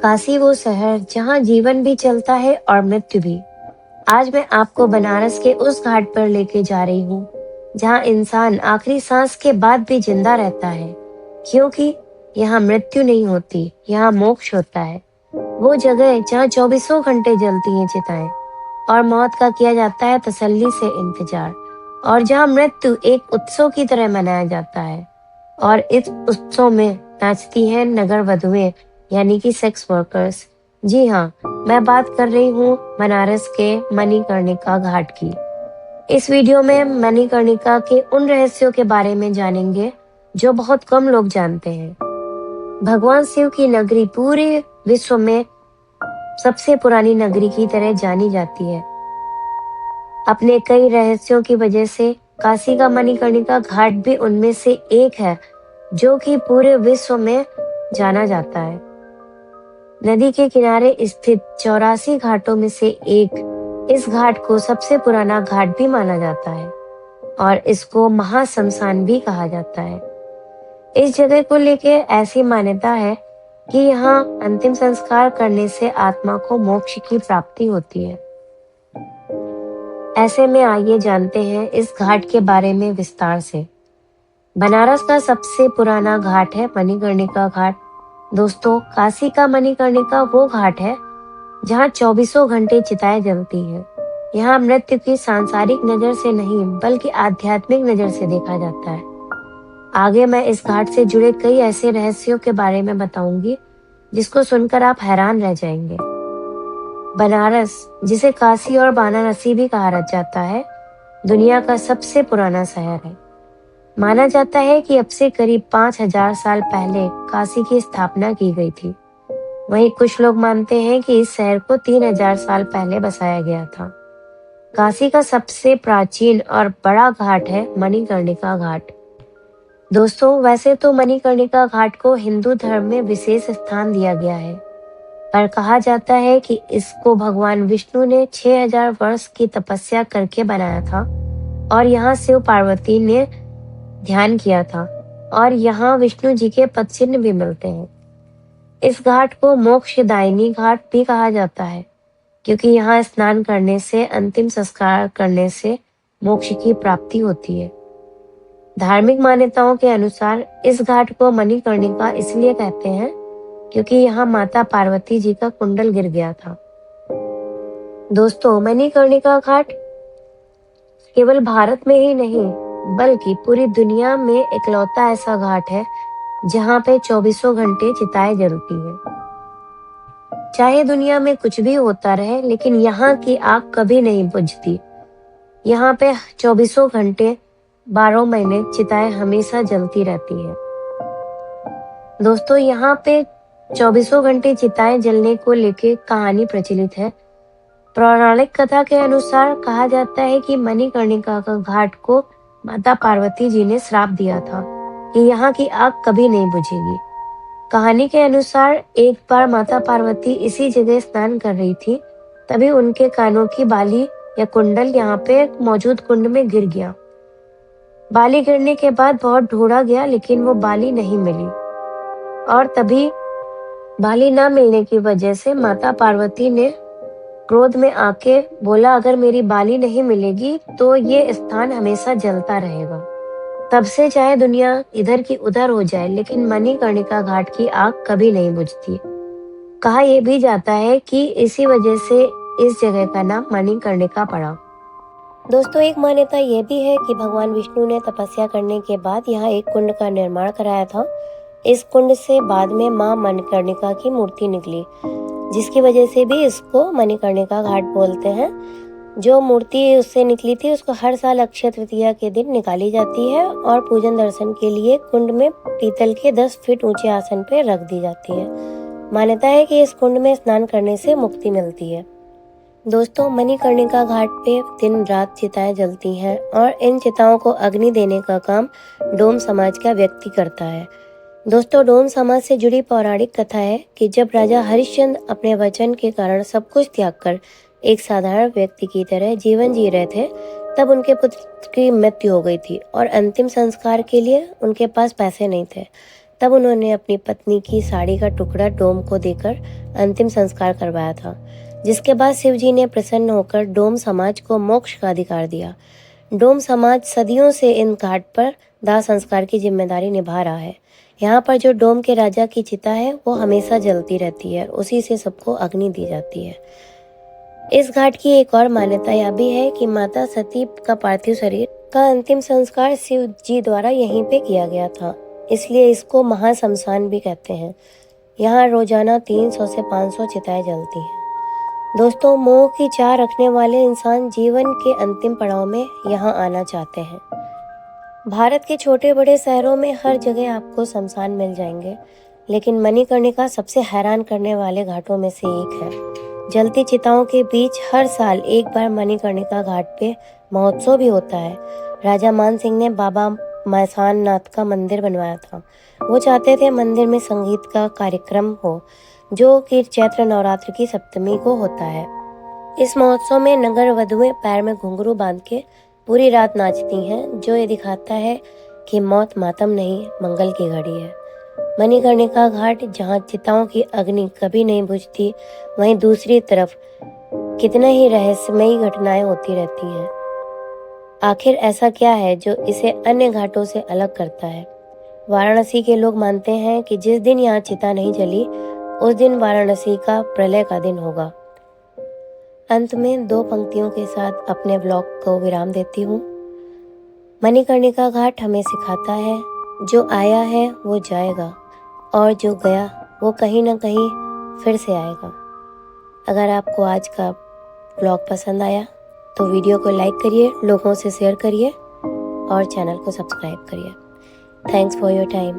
काशी वो शहर जहाँ जीवन भी चलता है और मृत्यु भी। आज मैं आपको बनारस के उस घाट पर लेके जा रही हूँ जहाँ इंसान आखिरी सांस के बाद भी जिंदा रहता है, क्योंकि यहाँ मृत्यु नहीं होती, यहाँ मोक्ष होता है। वो जगह जहाँ चौबीसों घंटे जलती हैं चिताएं और मौत का किया जाता है तसल्ली से इंतजार, और जहाँ मृत्यु एक उत्सव की तरह मनाया जाता है और इस उत्सव में नाचती हैं नगर वधुएं, यानी कि सेक्स वर्कर्स। जी हाँ, मैं बात कर रही हूँ बनारस के मणिकर्णिका घाट की। इस वीडियो में मणिकर्णिका के उन रहस्यों के बारे में जानेंगे जो बहुत कम लोग जानते हैं। भगवान शिव की नगरी पूरे विश्व में सबसे पुरानी नगरी की तरह जानी जाती है। अपने कई रहस्यों की वजह से काशी का मणिकर्णिका घाट भी उनमें से एक है, जो कि पूरे विश्व में जाना जाता है। नदी के किनारे स्थित 84 घाटों में से एक इस घाट को सबसे पुराना घाट भी माना जाता है और इसको महाश्मशान भी कहा जाता है। इस जगह को लेके ऐसी मान्यता है कि यहाँ अंतिम संस्कार करने से आत्मा को मोक्ष की प्राप्ति होती है। ऐसे में आइए जानते हैं इस घाट के बारे में विस्तार से। बनारस का सबसे पुराना घाट है मणिकर्णिका घाट। दोस्तों, काशी का मणिकर्णिका वो घाट है जहाँ चौबीसों घंटे चिताएं जलती हैं। यहाँ मृत्यु की सांसारिक नजर से नहीं, बल्कि आध्यात्मिक नजर से देखा जाता है। आगे मैं इस घाट से जुड़े कई ऐसे रहस्यों के बारे में बताऊंगी जिसको सुनकर आप हैरान रह जाएंगे। बनारस, जिसे काशी और वाराणसी भी कहा जाता है, दुनिया का सबसे पुराना शहर है। माना जाता है कि अब से करीब 5000 साल पहले काशी की स्थापना की गई थी। वहीं कुछ लोग मानते हैं कि इस शहर को 3000 साल पहले बसाया गया था। काशी का सबसे प्राचीन और बड़ा घाट है मणिकर्णिका घाट। दोस्तों, वैसे तो मणिकर्णिका घाट को हिंदू धर्म में विशेष स्थान दिया गया है, पर कहा जाता है कि इसको भगवान विष्णु ने 6000 वर्ष की तपस्या करके बनाया था और यहाँ शिव पार्वती ने ध्यान किया था, और यहाँ विष्णु जी के पद चिन्ह भी मिलते हैं। इस घाट को मोक्षदायिनी घाट भी कहा जाता है, क्योंकि यहाँ स्नान करने से, अंतिम संस्कार करने से मोक्ष की प्राप्ति होती है। धार्मिक मान्यताओं के अनुसार इस घाट को मणिकर्णिका इसलिए कहते हैं क्योंकि यहाँ माता पार्वती जी का कुंडल गिर गया था। दोस्तों, मणिकर्णिका घाट केवल भारत में ही नहीं, बल्कि पूरी दुनिया में इकलौता ऐसा घाट है जहाँ पे चौबीसों घंटे चिताएं जलती हैं। चाहे दुनिया में कुछ भी होता रहे, लेकिन यहाँ की आग कभी नहीं बुझती। यहाँ पे चौबीसों घंटे 12 महीने चिताएं हमेशा जलती रहती हैं। दोस्तों, यहाँ पे चौबीसों घंटे चिताएं जलने को लेके कहानी प्रचलित है। पौराणिक कथा के अनुसार कहा जाता है कि मणिकर्णिका का घाट को माता पार्वती जी ने श्राप दिया था कि यहाँ की आग कभी नहीं बुझेगी। कहानी के अनुसार एक बार माता पार्वती इसी जगह स्नान कर रही थी, तभी उनके कानों की बाली या कुंडल यहाँ पे मौजूद कुंड में गिर गया। बाली गिरने के बाद बहुत ढूंढा गया, लेकिन वो बाली नहीं मिली, और तभी बाली न मिलने की वजह से माता पार्वती ने क्रोध में आके बोला, अगर मेरी बाली नहीं मिलेगी तो ये स्थान हमेशा जलता रहेगा। तब से चाहे दुनिया इधर की उधर हो जाए, लेकिन मणिकर्णिका घाट की आग कभी नहीं बुझती। कहा यह भी जाता है कि इसी वजह से इस जगह का नाम मणिकर्णिका पड़ा। दोस्तों, एक मान्यता यह भी है कि भगवान विष्णु ने तपस्या करने के बाद यहाँ एक कुंड का निर्माण कराया था। इस कुंड से बाद में मां मणिकर्णिका की मूर्ति निकली, जिसकी वजह से भी इसको मणिकर्णिका घाट बोलते हैं। जो मूर्ति उससे निकली थी उसको हर साल अक्षय तृतीया के दिन निकाली जाती है और पूजन दर्शन के लिए कुंड में पीतल के 10 फीट ऊंचे आसन पर रख दी जाती है। मान्यता है कि इस कुंड में स्नान करने से मुक्ति मिलती है। दोस्तों, मणिकर्णिका घाट पे दिन रात चिताएं जलती हैं और इन चिताओं को अग्नि देने का काम डोम समाज का व्यक्ति करता है। दोस्तों, डोम समाज से जुड़ी पौराणिक कथा है कि जब राजा हरिश्चंद्र अपने वचन के कारण सब कुछ त्याग कर एक साधारण व्यक्ति की तरह जीवन जी रहे थे, तब उनके पुत्र की मृत्यु हो गई थी और अंतिम संस्कार के लिए उनके पास पैसे नहीं थे। तब उन्होंने अपनी पत्नी की साड़ी का टुकड़ा डोम को देकर अंतिम संस्कार करवाया था, जिसके बाद शिव जी ने प्रसन्न होकर डोम समाज को मोक्ष का अधिकार दिया। डोम समाज सदियों से इन घाट पर दाह संस्कार की जिम्मेदारी निभा रहा है। यहाँ पर जो डोम के राजा की चिता है वो हमेशा जलती रहती है, उसी से सबको अग्नि दी जाती है। इस घाट की एक और मान्यता यह भी है कि माता सती का पार्थिव शरीर का अंतिम संस्कार शिव जी द्वारा यहीं पे किया गया था, इसलिए इसको महाशमशान भी कहते हैं। यहाँ रोजाना 300 से 500 चिताएं जलती हैं। दोस्तों, मोह की चाह रखने वाले इंसान जीवन के अंतिम पड़ाव में यहाँ आना चाहते हैं। भारत के छोटे बड़े शहरों में हर जगह आपको शमशान मिल जाएंगे, लेकिन मणिकर्णिका सबसे हैरान करने वाले घाटों में से एक है। जलती चिताओं के बीच हर साल एक बार मणिकर्णिका घाट पे महोत्सव भी होता है। राजा मान सिंह ने बाबा मैसान नाथ का मंदिर बनवाया था। वो चाहते थे मंदिर में संगीत का कार्यक्रम हो, जो कि चैत्र नवरात्र की सप्तमी को होता है। इस महोत्सव में नगर वधुएं पैर में घुंघरू बांध के पूरी रात नाचती हैं, जो ये दिखाता है कि मौत मातम नहीं, मंगल की घड़ी है। मणिकर्णिका घाट जहाँ चिताओं की अग्नि कभी नहीं बुझती, वहीं दूसरी तरफ कितने ही रहस्यमयी घटनाएं होती रहती हैं। आखिर ऐसा क्या है जो इसे अन्य घाटों से अलग करता है? वाराणसी के लोग मानते हैं कि जिस दिन यहाँ चिता नहीं जली, उस दिन वाराणसी का प्रलय का दिन होगा। अंत में 2 पंक्तियों के साथ अपने ब्लॉग को विराम देती हूँ। मणिकर्णिका घाट हमें सिखाता है, जो आया है वो जाएगा, और जो गया वो कहीं ना कहीं फिर से आएगा। अगर आपको आज का ब्लॉग पसंद आया तो वीडियो को लाइक करिए, लोगों से शेयर करिए और चैनल को सब्सक्राइब करिए। Thanks for your time.